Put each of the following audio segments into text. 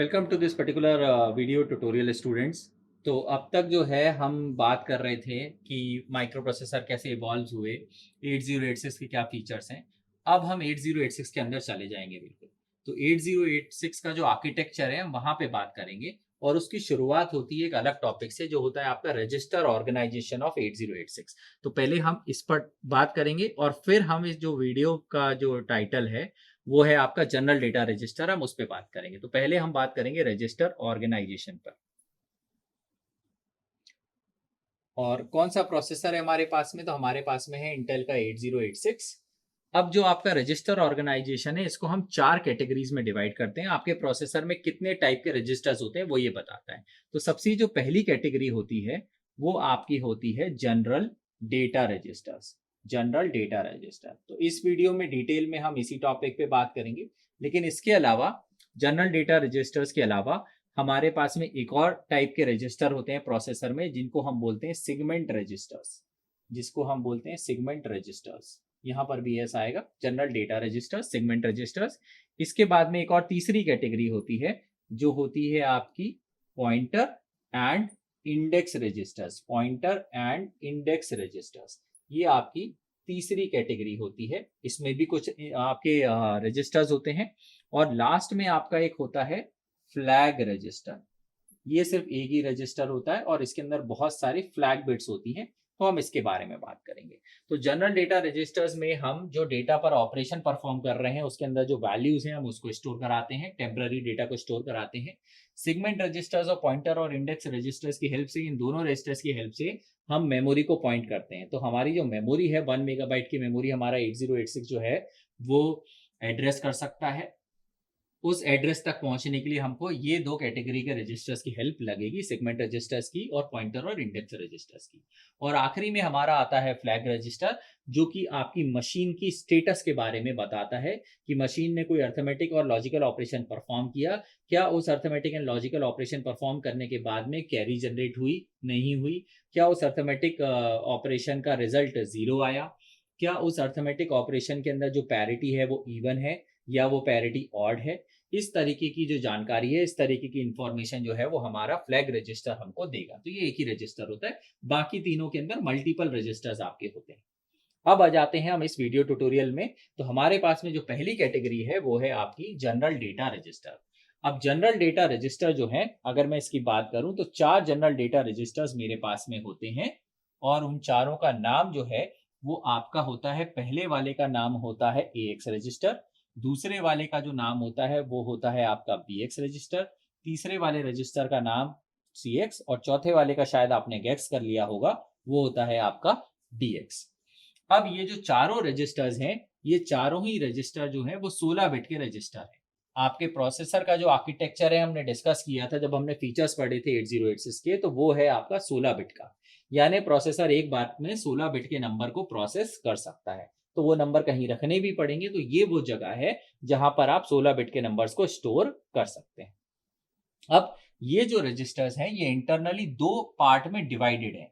Welcome to this particular video tutorial students. तो अब तक जो है हम बात कर रहे थे कि माइक्रो प्रोसेसर कैसे इवॉल्व हुए, 8086 के क्या फीचर्स हैं। अब हम 8086 के अंदर चले जाएंगे बिल्कुल। तो 8086 का जो आर्किटेक्चर है हम वहाँ पे बात करेंगे और उसकी शुरुआत होती है एक अलग टॉपिक से जो होता है आपका रजिस्टर ऑर्गेनाइजेशन ऑफ 8086। तो पहले हम इस पर बात करेंगे और फिर हम इस जो वीडियो का जो टाइटल है वो है आपका जनरल डेटा रजिस्टर, हम उस पर बात करेंगे। तो पहले हम बात करेंगे रजिस्टर ऑर्गेनाइजेशन पर। और कौन सा प्रोसेसर है हमारे पास में? तो हमारे पास में है इंटेल का 8086। अब जो आपका रजिस्टर ऑर्गेनाइजेशन है इसको हम चार कैटेगरीज में डिवाइड करते हैं। आपके प्रोसेसर में कितने टाइप के रजिस्टर्स होते हैं वो ये बताता है। तो सबसे जो पहली कैटेगरी होती है वो आपकी होती है general data registers. General data register, तो इस वीडियो में डिटेल में हम इसी टॉपिक पे बात करेंगे। लेकिन इसके अलावा जनरल डेटा रजिस्टर्स के अलावा हमारे पास में एक और टाइप के रजिस्टर होते हैं प्रोसेसर में जिनको हम बोलते हैं सिगमेंट रजिस्टर्स। जिसको हम बोलते हैं सिगमेंट रजिस्टर्स, यहाँ पर भी ऐसा आएगा general data registers, segment registers. इसके बाद में एक और तीसरी कैटेगरी होती है जो होती है आपकी pointer and index registers. Pointer and index registers, ये आपकी तीसरी कैटेगरी होती है। इसमें भी कुछ आपके रजिस्टर्स होते हैं। और लास्ट में आपका एक होता है फ्लैग रजिस्टर। ये सिर्फ एक ही रजिस्टर होता है और इसके अंदर बहुत सारी फ्लैग बिट्स होती हैं। तो हम इसके बारे में बात करेंगे। तो जनरल डेटा रजिस्टर्स में हम जो डेटा पर ऑपरेशन परफॉर्म कर रहे हैं उसके अंदर जो वैल्यूज हैं हम उसको स्टोर कराते हैं, टेम्पररी डेटा को स्टोर कराते हैं। सिगमेंट रजिस्टर्स और पॉइंटर और इंडेक्स रजिस्टर्स की हेल्प से, इन दोनों रजिस्टर्स की हेल्प से हम मेमोरी को पॉइंट करते हैं। तो हमारी जो मेमोरी है 1 मेगाबाइट की मेमोरी हमारा 8086 जो है वो एड्रेस कर सकता है। उस एड्रेस तक पहुंचने के लिए हमको ये दो कैटेगरी के रजिस्टर्स की हेल्प लगेगी, सेगमेंट रजिस्टर्स की और पॉइंटर और इंडेक्स रजिस्टर्स की। और आखिरी में हमारा आता है फ्लैग रजिस्टर, जो कि आपकी मशीन की स्टेटस के बारे में बताता है कि मशीन ने कोई अर्थमेटिक और लॉजिकल ऑपरेशन परफॉर्म किया, क्या उस arithmetic and logical operation perform करने के बाद में कैरी जनरेट हुई, नहीं हुई, क्या उस अर्थमेटिक ऑपरेशन का रिजल्ट जीरो आया, क्या उस अर्थमेटिक ऑपरेशन के अंदर जो पैरिटी है वो इवन है या वो पैरिटी ऑड है। इस तरीके की जो जानकारी है, इस तरीके की इंफॉर्मेशन जो है वो हमारा फ्लैग रजिस्टर हमको देगा। तो ये एक ही रजिस्टर होता है, बाकी तीनों के अंदर मल्टीपल रजिस्टर्स आपके होते हैं। अब आ जाते हैं हम इस वीडियो ट्यूटोरियल में। तो हमारे पास में जो पहली कैटेगरी है वो है आपकी जनरल डेटा रजिस्टर। अब जनरल डेटा रजिस्टर जो है, अगर मैं इसकी बात करूं तो चार जनरल डेटा रजिस्टर्स मेरे पास में होते हैं। और उन चारों का नाम जो है वो आपका होता है, पहले वाले का नाम होता है AX रजिस्टर, दूसरे वाले का जो नाम होता है वो होता है आपका BX रजिस्टर, तीसरे वाले रजिस्टर का नाम CX और चौथे वाले का शायद आपने गैस कर लिया होगा वो होता है आपका DX। अब ये जो चारों रजिस्टर्स हैं, ये चारों ही रजिस्टर जो है वो 16 बिट के रजिस्टर है। आपके प्रोसेसर का जो आर्किटेक्चर है हमने डिस्कस किया था जब हमने फीचर्स पढ़े थे 8086 के, तो वो है आपका 16 बिट का। यानी प्रोसेसर एक बार में 16 बिट के नंबर को प्रोसेस कर सकता है। तो वो नंबर कहीं रखने भी पड़ेंगे, तो ये वो जगह है जहां पर आप 16 बिट के नंबर्स को स्टोर कर सकते हैं। अब ये जो रजिस्टर्स हैं ये इंटरनली दो पार्ट में डिवाइडेड है।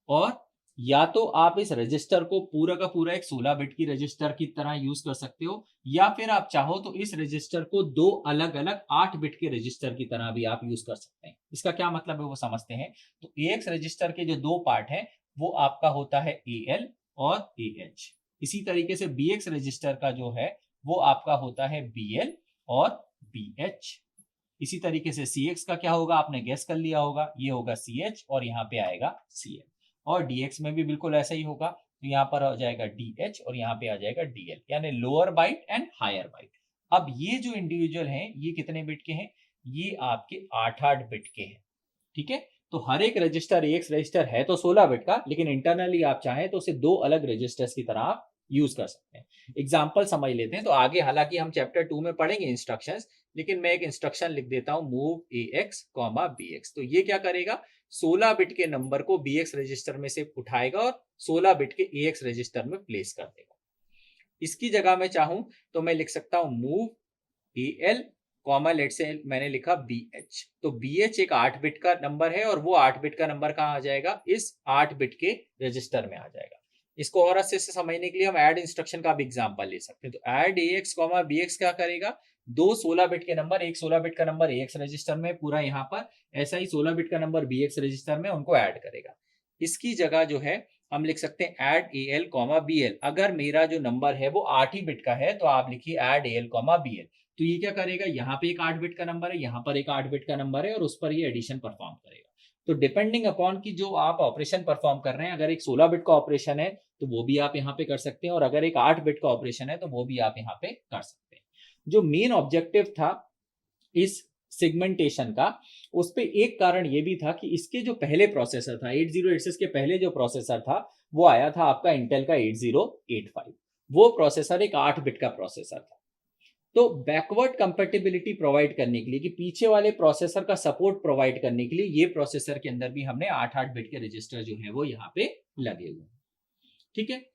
और या तो आप इस रजिस्टर को पूरा का पूरा एक 16 बिट की रजिस्टर की तरह यूज कर सकते हो, या फिर आप चाहो तो इस रजिस्टर को दो अलग अलग 8 बिट के रजिस्टर की तरह भी आप यूज कर सकते हैं। इसका क्या मतलब है वो समझते हैं। तो AX रजिस्टर के जो दो पार्ट हैं वो आपका होता है AL और AH। इसी तरीके से BX रजिस्टर का जो है वो आपका होता है BL और BH। इसी तरीके से CX का क्या होगा, आपने गेस कर लिया होगा, ये होगा CH और यहाँ पे आएगा CL। और DX में भी बिल्कुल ऐसा ही होगा, तो यहाँ पर आ जाएगा DH और यहाँ पे आ जाएगा DL, यानी lower byte and higher byte. अब ये जो इंडिविजुअल हैं ये कितने बिट के हैं, ये आपके 8-8 बिट के हैं। ठीक है, तो हर एक रजिस्टर AX रजिस्टर है तो 16 बिट का, लेकिन इंटरनली आप चाहें तो उसे दो अलग रजिस्टर्स की तरह आप यूज कर सकते हैं। एग्जाम्पल समझ लेते हैं। तो आगे हालांकि हम चैप्टर 2 में पढ़ेंगे इंस्ट्रक्शंस, लेकिन मैं एक इंस्ट्रक्शन लिख देता हूं, मूव AX, BX। तो ये क्या करेगा, 16 बिट के नंबर को BX रजिस्टर में से उठाएगा और 16 बिट के AX रजिस्टर में प्लेस कर देगा। इसकी जगह मैं चाहूं तो मैं लिख सकता हूं मूव AL, कॉमा लेट से मैंने लिखा BH। तो BH एक 8 बिट का नंबर है और वो 8 बिट का नंबर कहां आ जाएगा, इस 8 बिट के रजिस्टर में आ जाएगा। इसको और अच्छे से समझने के लिए हम ऐड इंस्ट्रक्शन का भी एग्जांपल ले सकते हैं। तो ऐड AX, BX क्या करेगा, दो 16 बिट के नंबर, एक 16 बिट का नंबर AX रजिस्टर में पूरा यहाँ पर, ऐसा ही 16 बिट का नंबर BX रजिस्टर में उनको ऐड करेगा। इसकी जगह जो है हम लिख सकते हैं ऐड AL, BL। अगर मेरा जो नंबर है वो 8 ही बिट का है तो आप लिखिए ऐड AL, BL। तो ये क्या करेगा, यहाँ पे एक 8 बिट का नंबर है, यहाँ पर एक 8 बिट का नंबर है और उस पर ये एडिशन परफॉर्म करेगा। तो डिपेंडिंग अपॉन की जो आप ऑपरेशन परफॉर्म कर रहे हैं, अगर एक 16 बिट का ऑपरेशन है तो वो भी आप यहाँ पे कर सकते हैं, और अगर एक 8 बिट का ऑपरेशन है तो वो भी आप यहाँ पे कर सकते हैं। जो मेन ऑब्जेक्टिव था इस सेगमेंटेशन का, उस पे एक कारण ये भी था कि इसके जो पहले प्रोसेसर था 8086 के पहले जो प्रोसेसर था वो आया था आपका इंटेल का 8085। वो प्रोसेसर एक 8 बिट का प्रोसेसर था। तो बैकवर्ड कंपैटिबिलिटी प्रोवाइड करने के लिए, कि पीछे वाले प्रोसेसर का सपोर्ट प्रोवाइड करने के लिए, ये प्रोसेसर के अंदर भी हमने 8-8 बिट के रजिस्टर जो है वो यहाँ पे लगे हुए हैं। ठीक है,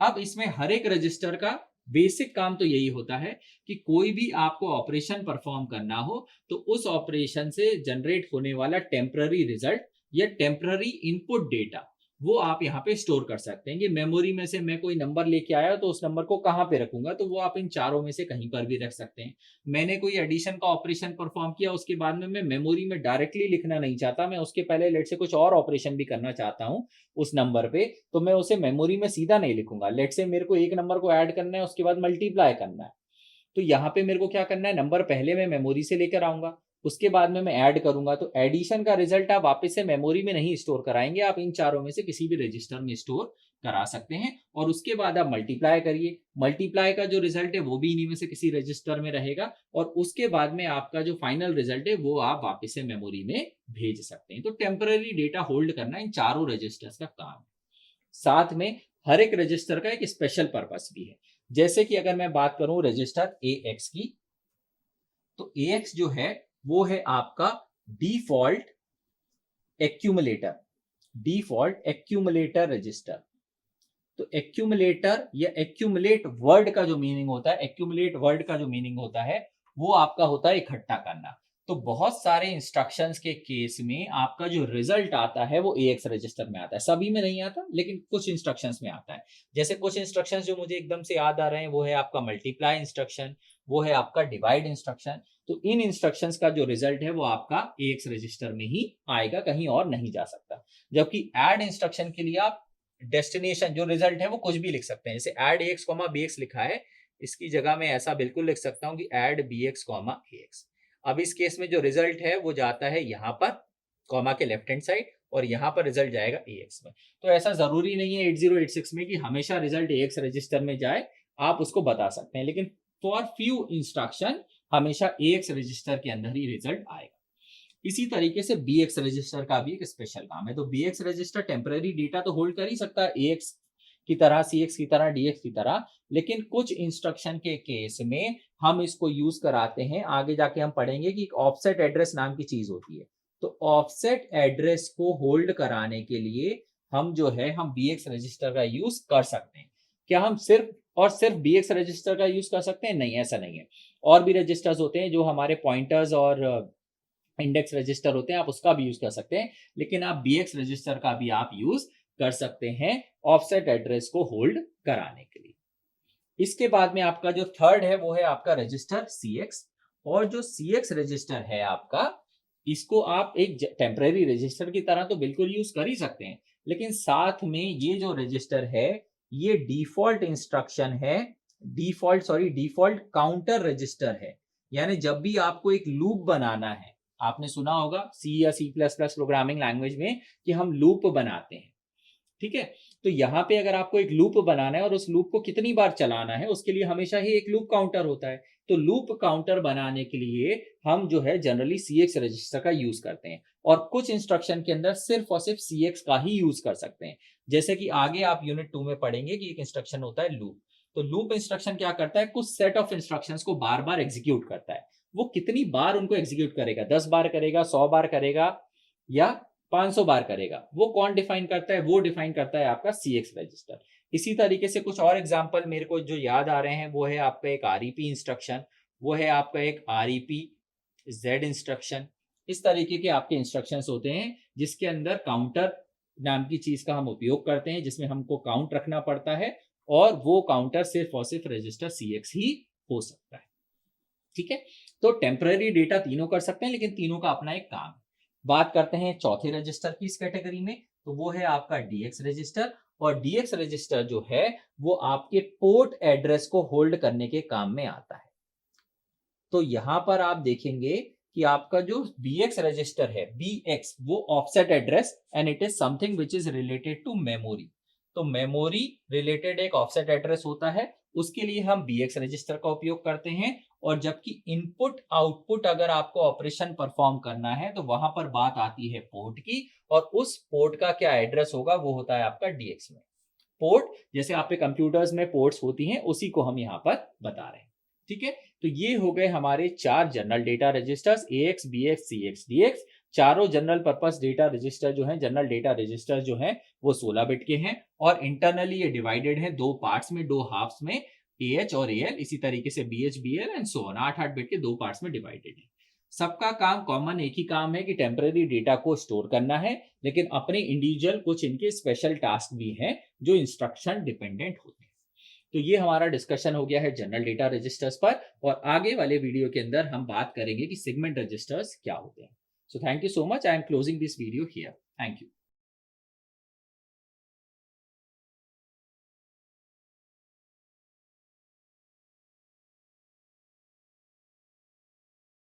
अब इसमें हर एक रजिस्टर का बेसिक काम तो यही होता है कि कोई भी आपको ऑपरेशन परफॉर्म करना हो तो उस ऑपरेशन से जनरेट होने वाला टेम्पररी रिजल्ट या टेम्पररी इनपुट डेटा वो आप यहाँ पे स्टोर कर सकते हैं। कि मेमोरी में से मैं कोई नंबर लेके आया तो उस नंबर को कहाँ पे रखूंगा, तो वो आप इन चारों में से कहीं पर भी रख सकते हैं। मैंने कोई एडिशन का ऑपरेशन परफॉर्म किया, उसके बाद में मैं मेमोरी में डायरेक्टली लिखना नहीं चाहता, मैं उसके पहले लेट से कुछ और ऑपरेशन भी करना चाहता हूँ उस नंबर पे, तो मैं उसे मेमोरी में सीधा नहीं लिखूंगा। लेट से मेरे को एक नंबर को ऐड करना है, उसके बाद मल्टीप्लाई करना है, तो यहाँ पे मेरे को क्या करना है, नंबर पहले मैं मेमोरी से लेकर आऊंगा, उसके बाद में मैं ऐड करूंगा। तो एडिशन का रिजल्ट आप वापस से मेमोरी में नहीं स्टोर कराएंगे, आप इन चारों में से किसी भी रजिस्टर में स्टोर करा सकते हैं। और उसके बाद आप मल्टीप्लाई करिए, मल्टीप्लाई का जो रिजल्ट है वो भी इन्हीं में से किसी रजिस्टर में रहेगा, और उसके बाद में आपका जो फाइनल रिजल्ट है वो आप वापस से मेमोरी में भेज सकते हैं। तो टेम्पररी डेटा होल्ड करना इन चारों रजिस्टर्स का काम है। साथ में हर एक रजिस्टर का एक स्पेशल पर्पस भी है। जैसे कि अगर मैं बात करूं रजिस्टर AX की, तो AX जो है वो है आपका डिफॉल्ट एक्यूमुलेटर रजिस्टर। तो एक्यूमुलेटर या एक्यूमुलेट वर्ड का जो मीनिंग होता है, एक्यूमुलेट वर्ड का जो मीनिंग होता है वो आपका होता है इकट्ठा करना। तो बहुत सारे इंस्ट्रक्शंस के केस में आपका जो रिजल्ट आता है वो AX रजिस्टर में आता है, सभी में नहीं आता लेकिन कुछ इंस्ट्रक्शंस में आता है। जैसे कुछ इंस्ट्रक्शंस जो मुझे एकदम से याद आ रहे हैं वो है आपका मल्टीप्लाई इंस्ट्रक्शन, वो है आपका डिवाइड इंस्ट्रक्शन। तो इन इंस्ट्रक्शंस का जो रिजल्ट है वो आपका AX रजिस्टर में ही आएगा, कहीं और नहीं जा सकता। जबकि ऐड इंस्ट्रक्शन के लिए आप डेस्टिनेशन जो रिजल्ट है वो कुछ भी लिख सकते हैं। जैसे ऐड AX, BX लिखा है, इसकी जगह मैं ऐसा बिल्कुल लिख सकता हूं कि ऐड BX, AX। अब इस केस में जो रिजल्ट है वो जाता है यहाँ पर कॉमा के लेफ्ट हैंड साइड, और यहाँ पर रिजल्ट जाएगा AX में। तो ऐसा जरूरी नहीं है 8086 में कि हमेशा रिजल्ट AX रजिस्टर में जाए, आप उसको बता सकते हैं, लेकिन फॉर फ्यू इंस्ट्रक्शन हमेशा AX रजिस्टर के अंदर ही रिजल्ट आएगा। इसी तरीके से BX रजिस्टर का भी एक स्पेशल काम है। तो BX रजिस्टर टेम्पररी डेटा तो होल्ड कर ही सकता है AX की तरह, CX की तरह, DX की तरह, लेकिन कुछ इंस्ट्रक्शन के केस में हम इसको यूज कराते हैं। आगे जाके हम पढ़ेंगे कि एक ऑफसेट एड्रेस नाम की चीज होती है। तो ऑफसेट एड्रेस को होल्ड कराने के लिए हम जो है हम BX रजिस्टर का यूज कर सकते हैं। क्या हम सिर्फ और सिर्फ BX रजिस्टर का यूज कर सकते हैं? नहीं, ऐसा नहीं है। और भी रजिस्टर्स होते हैं जो हमारे पॉइंटर्स और इंडेक्स रजिस्टर होते हैं, आप उसका भी यूज कर सकते हैं, लेकिन आप BX रजिस्टर का भी आप यूज कर सकते हैं ऑफसेट एड्रेस को होल्ड कराने के लिए। इसके बाद में आपका जो थर्ड है वो है आपका रजिस्टर CX। और जो CX रजिस्टर है आपका, इसको आप एक टेम्परेरी रजिस्टर की तरह तो बिल्कुल यूज कर ही सकते हैं, लेकिन साथ में ये जो रजिस्टर है ये डिफॉल्ट इंस्ट्रक्शन है, डिफॉल्ट काउंटर रजिस्टर है। यानी जब भी आपको एक लूप बनाना है, आपने सुना होगा C या C++ प्रोग्रामिंग लैंग्वेज में कि हम लूप बनाते हैं, ठीक है। तो यहाँ पे अगर आपको एक लूप बनाना है और उस लूप को कितनी बार चलाना है, उसके लिए हमेशा ही एक लूप काउंटर होता है। तो लूप काउंटर बनाने के लिए हम जो है जनरली CX रजिस्टर का यूज करते हैं, और कुछ इंस्ट्रक्शन के अंदर सिर्फ और सिर्फ CX का ही यूज कर सकते हैं। जैसे कि आगे आप यूनिट 2 में पढ़ेंगे कि एक इंस्ट्रक्शन होता है लूप। तो लूप इंस्ट्रक्शन क्या करता है, कुछ सेट ऑफ इंस्ट्रक्शंस को बार बार एग्जीक्यूट करता है। वो कितनी बार उनको एग्जीक्यूट करेगा, 10 बार करेगा, 100 बार करेगा, या 500 बार करेगा, वो कौन डिफाइन करता है? वो डिफाइन करता है आपका CX रजिस्टर। इसी तरीके से कुछ और एग्जांपल मेरे को जो याद आ रहे हैं वो है आपका एक REP इंस्ट्रक्शन, वो है आपका एक REP Z इंस्ट्रक्शन। इस तरीके के आपके इंस्ट्रक्शंस होते हैं जिसके अंदर काउंटर नाम की चीज का हम उपयोग करते हैं, जिसमें हमको काउंट रखना पड़ता है, और वो काउंटर सिर्फ और सिर्फ रजिस्टर CX ही हो सकता है। ठीक है। तो टेम्पररी डेटा तीनों कर सकते हैं, लेकिन तीनों का अपना एक काम है। बात करते हैं चौथे रजिस्टर की इस कैटेगरी में, तो वो है आपका डीएक्स रजिस्टर। और डीएक्स रजिस्टर जो है वो आपके पोर्ट एड्रेस को होल्ड करने के काम में आता है। तो यहां पर आप देखेंगे कि आपका जो BX रजिस्टर है, BX, वो offset address and it is something which is related to memory. तो मेमोरी रिलेटेड एक ऑफसेट एड्रेस होता है, उसके लिए हम BX रजिस्टर का उपयोग करते हैं। और जबकि इनपुट आउटपुट अगर आपको ऑपरेशन परफॉर्म करना है तो वहां पर बात आती है पोर्ट की, और उस पोर्ट का क्या एड्रेस होगा वो होता है आपका DX में। पोर्ट जैसे आपके कंप्यूटर्स में पोर्ट्स होती हैं, उसी को हम यहाँ पर बता रहे हैं। ठीक है, तो ये हो गए हमारे 4 general data registers, AX, BX, CX, DX। चारों जनरल पर्पस डेटा रजिस्टर जो हैं, जनरल डेटा रजिस्टर जो हैं, वो 16 बिट के हैं। और इंटरनली ये डिवाइडेड है 2 पार्ट्स में, 2 हाफ्स में, AH और AL। इसी तरीके से BH, BL and so on, 8-8 bit के 2 पार्ट्स में डिवाइडेड है। सबका काम कॉमन एक ही काम है कि टेम्पररी डेटा को स्टोर करना है, लेकिन अपने इंडिविजुअल कुछ इनके स्पेशल टास्क भी हैं जो इंस्ट्रक्शन डिपेंडेंट होते हैं। तो ये हमारा डिस्कशन हो गया है जनरल डेटा रजिस्टर्स पर, और आगे वाले वीडियो के अंदर हम बात करेंगे कि सेगमेंट रजिस्टर्स क्या होते हैं। So thank you so much, I am closing this video here. Thank you.